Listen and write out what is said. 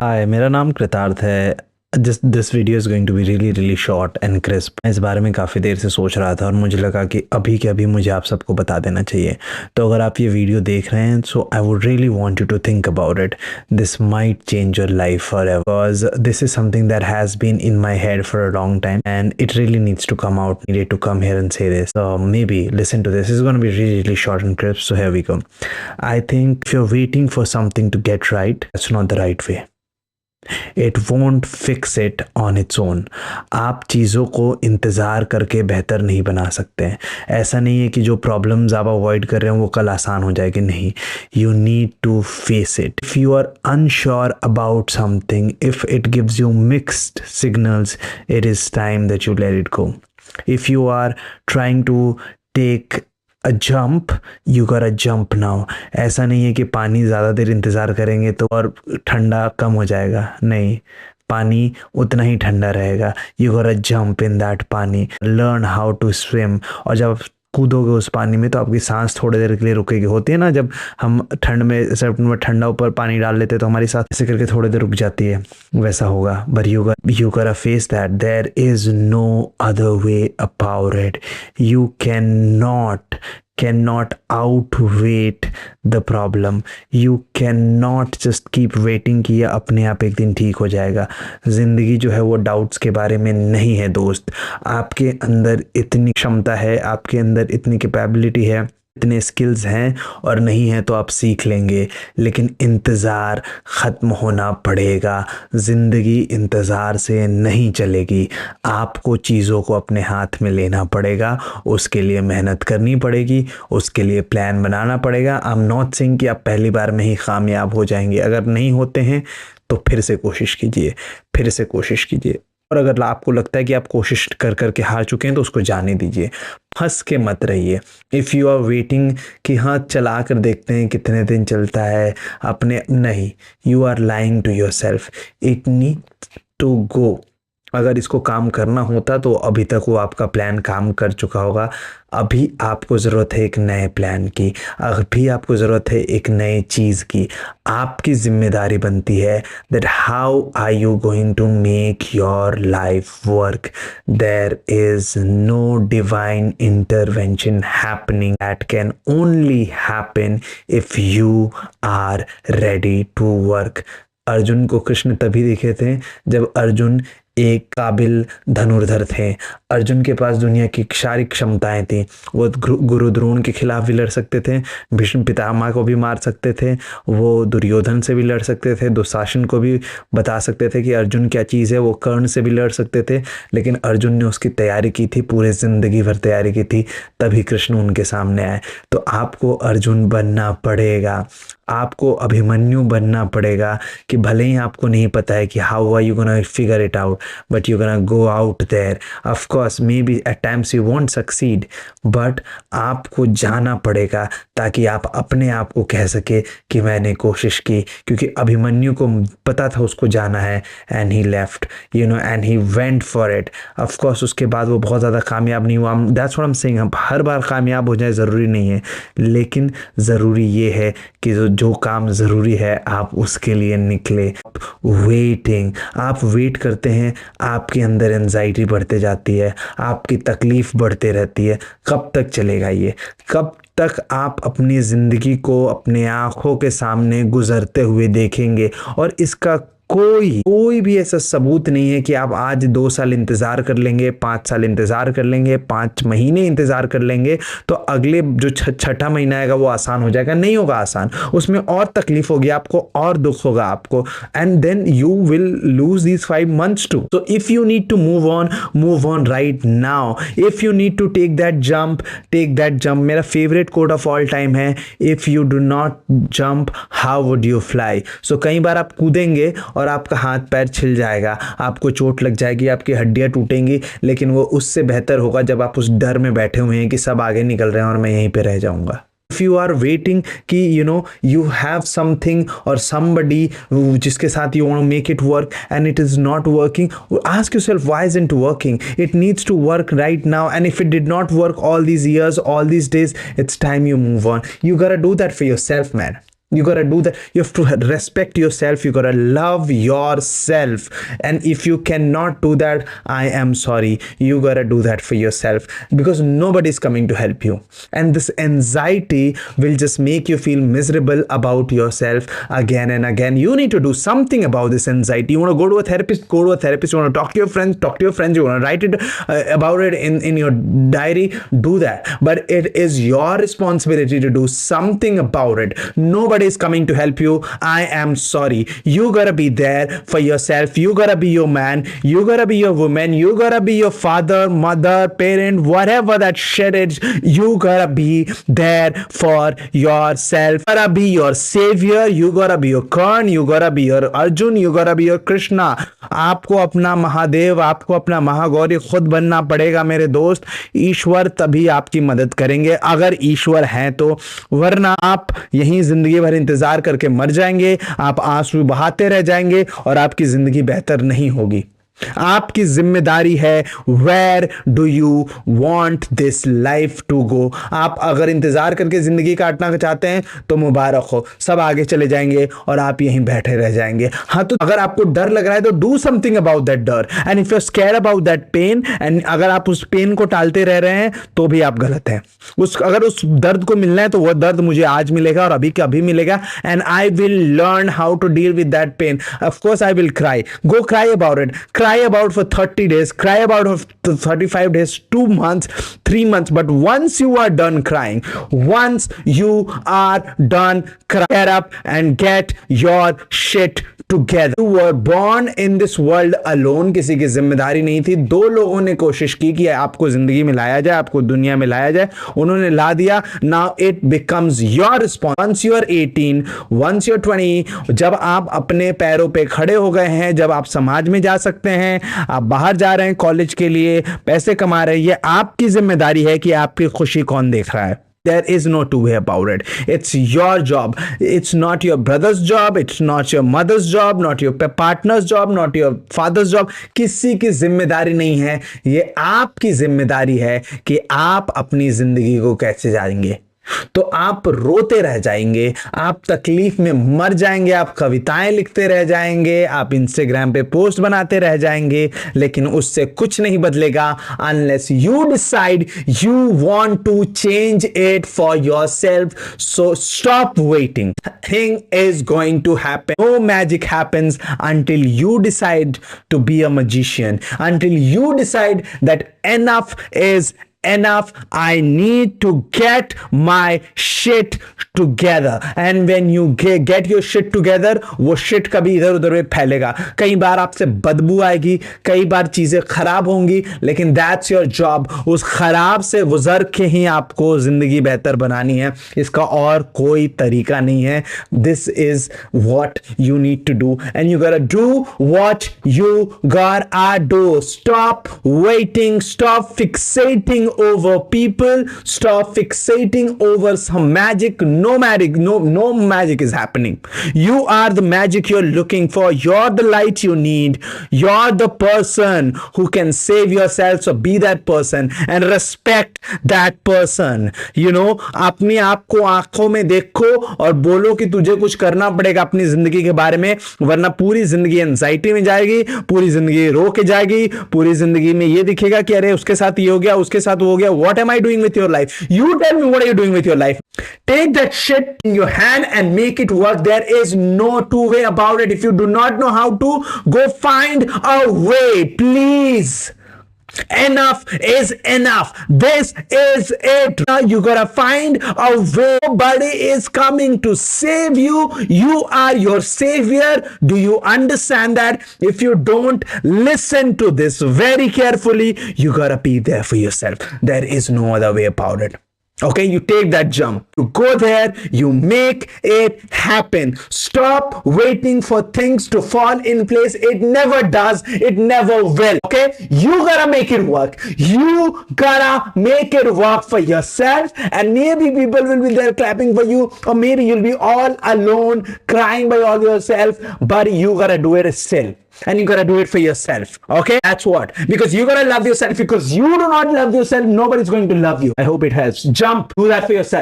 हाय, मेरा नाम कृतार्थ है। This video is going to be really short and crisp. मैं इस बारे में काफ़ी देर से सोच रहा था और मुझे लगा कि अभी के अभी मुझे आप सबको बता देना चाहिए। तो अगर आप ये वीडियो देख रहे हैं so I would really want you to think about it. This might change your life forever because this is something that has been in my head for a long time and it really needs to come out, needed to come here and say this. So maybe listen to this. This is going to be really short and crisp. So here we go. I think if you're waiting for something to get right, that's not the right way. It won't fix it on its own. आप चीज़ों को इंतज़ार करके बेहतर नहीं बना सकते हैं। ऐसा नहीं है कि जो प्रॉब्लम्स आप अवॉइड कर रहे हैं वो कल आसान हो जाएगी, नहीं। You need to face it. If you are unsure about something, if it gives you mixed signals, it is time that you let it go. If you are trying to take a jump, you got a jump now. ऐसा नहीं है कि पानी ज़्यादा देर इंतज़ार करेंगे तो और ठंडा कम हो जाएगा, नहीं, पानी उतना ही ठंडा रहेगा। You got a jump in that पानी, लर्न हाउ टू स्विम। और जब आप कूदोगे उस पानी में तो आपकी सांस थोड़ी देर के लिए रुकेगी। होती है ना, जब हम ठंड में सिर्फ ठंडा ऊपर पानी डाल लेते हैं तो हमारी सांस ऐसे करके थोड़ी देर रुक जाती है, वैसा होगा। But you gotta face that, there is no other way about it. You cannot outwait the problem. You cannot just keep waiting कि ये अपने आप एक दिन ठीक हो जाएगा। ज़िंदगी जो है वो डाउट्स के बारे में नहीं है दोस्त। आपके अंदर इतनी क्षमता है, आपके अंदर इतनी कैपेबिलिटी है, इतने स्किल्स हैं, और नहीं है तो आप सीख लेंगे। लेकिन इंतज़ार ख़त्म होना पड़ेगा। ज़िंदगी इंतज़ार से नहीं चलेगी। आपको चीज़ों को अपने हाथ में लेना पड़ेगा, उसके लिए मेहनत करनी पड़ेगी, उसके लिए प्लान बनाना पड़ेगा। आई एम नॉट सेइंग कि आप पहली बार में ही कामयाब हो जाएंगे। अगर नहीं होते हैं तो फिर से कोशिश कीजिए, फिर से कोशिश कीजिए। और अगर आपको लगता है कि आप कोशिश कर कर के हार चुके हैं तो उसको जाने दीजिए, फंस के मत रहिए। इफ़ यू आर वेटिंग कि हाँ चला कर देखते हैं कितने दिन चलता है, अपने नहीं, you are lying to yourself. It need to go. अगर इसको काम करना होता तो अभी तक वो आपका प्लान काम कर चुका होगा। अभी आपको ज़रूरत है एक नए प्लान की, अभी आपको ज़रूरत है एक नए चीज़ की। आपकी जिम्मेदारी बनती है that how are you going to make your life work. There is no divine intervention happening, that can only happen if you are ready to work. Arjun को कृष्ण तभी दिखे थे जब अर्जुन एक काबिल धनुर्धर थे। अर्जुन के पास दुनिया की सारी क्षमताएं थी। वो गुरु द्रोण के खिलाफ भी लड़ सकते थे, भीष्म पितामह को भी मार सकते थे, वो दुर्योधन से भी लड़ सकते थे, दुशासन को भी बता सकते थे कि अर्जुन क्या चीज़ है, वो कर्ण से भी लड़ सकते थे। लेकिन अर्जुन ने उसकी तैयारी की थी, पूरे ज़िंदगी भर तैयारी की थी, तभी कृष्ण उनके सामने आए। तो आपको अर्जुन बनना पड़ेगा, आपको अभिमन्यु बनना पड़ेगा कि भले ही आपको नहीं पता है कि how are you gonna figure it out, but you gonna go out there. Of course maybe at times you won't succeed, but आपको जाना पड़ेगा ताकि आप अपने आप को कह सके कि मैंने कोशिश की। क्योंकि अभिमन्यु को पता था उसको जाना है, and he left, you know, and he went for it. Of course उसके बाद वो बहुत ज़्यादा कामयाब नहीं हुआ। That's what I am saying, हम हर बार कामयाब हो जाए ज़रूरी नहीं है, लेकिन ज़रूरी ये है कि जो काम ज़रूरी है आप उसके लिए निकले। वेटिंग, आप वेट करते हैं, आपके अंदर एंजाइटी बढ़ते जाती है, आपकी तकलीफ़ बढ़ते रहती है। कब तक चलेगा ये? कब तक आप अपनी ज़िंदगी को अपने आँखों के सामने गुजरते हुए देखेंगे? और इसका कोई भी ऐसा सबूत नहीं है कि आप आज 2 साल इंतज़ार कर लेंगे, 5 साल इंतज़ार कर लेंगे, 5 महीने इंतज़ार कर लेंगे तो अगले जो छठा महीना आएगा वो आसान हो जाएगा। नहीं होगा आसान, उसमें और तकलीफ होगी आपको, और दुख होगा आपको, and then you will lose these 5 months too. So if you need to move on right now. If you need to take that jump, take that jump. मेरा favourite quote of all time है, if you do not jump how would you fly. So कई बार आप कूदेंगे और आपका हाथ पैर छिल जाएगा, आपको चोट लग जाएगी, आपकी हड्डियां टूटेंगी, लेकिन वो उससे बेहतर होगा जब आप उस डर में बैठे हुए हैं कि सब आगे निकल रहे हैं और मैं यहीं पे रह जाऊंगा। If you are waiting कि you have something or somebody जिसके साथ you want to make it work and it is not working, ask yourself why isn't it working? It needs to work right now, and if it did not work all these years, all these days, it's time you move on. You gotta do that for yourself, man. You gotta do that. You have to respect yourself. You gotta love yourself. And if you cannot do that, I am sorry. You gotta do that for yourself, because nobody's coming to help you. And this anxiety will just make you feel miserable about yourself again and again. You need to do something about this anxiety. You want to go to a therapist, go to a therapist. You want to talk to your friends, talk to your friends. You want to write it about it in your diary, do that. But it is your responsibility to do something about it. Nobody is coming to help you. I am sorry. You gotta be there for yourself. You gotta be your man. You gotta be your woman. You gotta be your father, mother, parent, whatever that shit is. You gotta be there for yourself. You gotta be your savior. You gotta be your Karn. You gotta be your Arjun. You gotta be your Krishna. आपको अपना महादेव, आपको अपना महागौरी खुद बनना पड़ेगा मेरे दोस्त. ईश्वर तभी आपकी मदद करेंगे अगर ईश्वर हैं तो, वरना आप यहीं जिंदगी भर इंतजार करके मर जाएंगे. आप आंसू बहाते रह जाएंगे और आपकी जिंदगी बेहतर नहीं होगी. आपकी जिम्मेदारी है, where do you want this life to go. आप अगर इंतजार करके जिंदगी काटना चाहते हैं तो मुबारक हो, सब आगे चले जाएंगे और आप यहीं बैठे रह जाएंगे. हाँ, तो अगर आपको डर लग रहा है तो डू समथिंग अबाउट दैट डर. And if you are scared about that pain, and अगर आप उस पेन को टालते रह रहे हैं तो भी आप गलत हैं. अगर उस दर्द को मिलना है तो वह दर्द मुझे आज मिलेगा और अभी का अभी मिलेगा. And I will learn how to deal with that pain. Of course I will cry. Go cry about it. Cry about for 30 days, cry about for 35 days, 2 months, 3 months. But once you are done crying, once you are done crying, get up and get your shit together. You were born in this world alone. किसी की जिम्मेदारी नहीं थी. 2 लोगों ने कोशिश की कि आपको जिंदगी में लाया जाए, आपको दुनिया में लाया जाए. उन्होंने ला दिया. Now it becomes your response. Once you are 18, once you are 20, जब आप अपने पैरों पे खड़े हो गए हैं, जब आप समाज में जा सकते हैं, आप बाहर जा रहे हैं कॉलेज के लिए, पैसे कमा रहे हैं, ये आपकी जिम्मेदारी है कि आपकी खुशी कौन देख रहा है. There is no two way about it. It's your job. It's not your brother's job. It's not your mother's job. Not your partner's job. Not your father's job. किसी की जिम्मेदारी नहीं है. ये आपकी जिम्मेदारी है कि आप अपनी जिंदगी को कैसे जाएंगे. तो आप रोते रह जाएंगे, आप तकलीफ में मर जाएंगे, आप कविताएं लिखते रह जाएंगे, आप इंस्टाग्राम पे पोस्ट बनाते रह जाएंगे, लेकिन उससे कुछ नहीं बदलेगा unless you decide you want to change it for yourself. So stop waiting. Thing is going to happen. No magic happens until you decide to be a magician, until you decide that enough is enough. I need to get my shit together. And when you get your shit together, वो shit कभी इधर उधर में फैलेगा. कई बार आपसे बदबू आएगी, कई बार चीजें खराब होंगी, लेकिन that's your job. उस खराब से गुजर के ही आपको जिंदगी बेहतर बनानी है. इसका और कोई तरीका नहीं है. This is what you need to do, and you gotta do what you gotta do. Stop waiting. Stop fixating over people. Stop fixating over some magic. No magic is happening. You are the magic you're looking for. You're the light you need. You're the person who can save yourself. So be that person and respect that person. You know, अपनी आप को आंखों में देखो और बोलो कि तुझे कुछ करना पड़ेगा अपनी जिंदगी के बारे में, वरना पूरी जिंदगी एंजाइटी में जाएगी, पूरी जिंदगी रो के जाएगी, पूरी जिंदगी में ये दिखेगा कि अरे उसके साथ ये हो गया, उसके साथ हो गया. What am I doing with your life? You tell me, what are you doing with your life? Take that shit in your hand and make it work. There is no two way about it. If you do not know how to, go find a way, please. Enough is enough. This is it. Now you gotta find a way. Nobody is coming to save you. You are your savior. Do you understand that? If you don't, listen to this very carefully. You gotta be there for yourself. There is no other way about it. Okay, you take that jump. You go there, you make it happen. Stop waiting for things to fall in place. It never does. It never will. Okay, you gotta make it work. You gotta make it work for yourself. And maybe people will be there clapping for you, or maybe you'll be all alone crying by all yourself, but you gotta do it still. And you gotta do it for yourself. Okay, that's what, because you gotta love yourself. Because you do not love yourself, nobody's going to love you. I hope it helps. Jump, do that for yourself.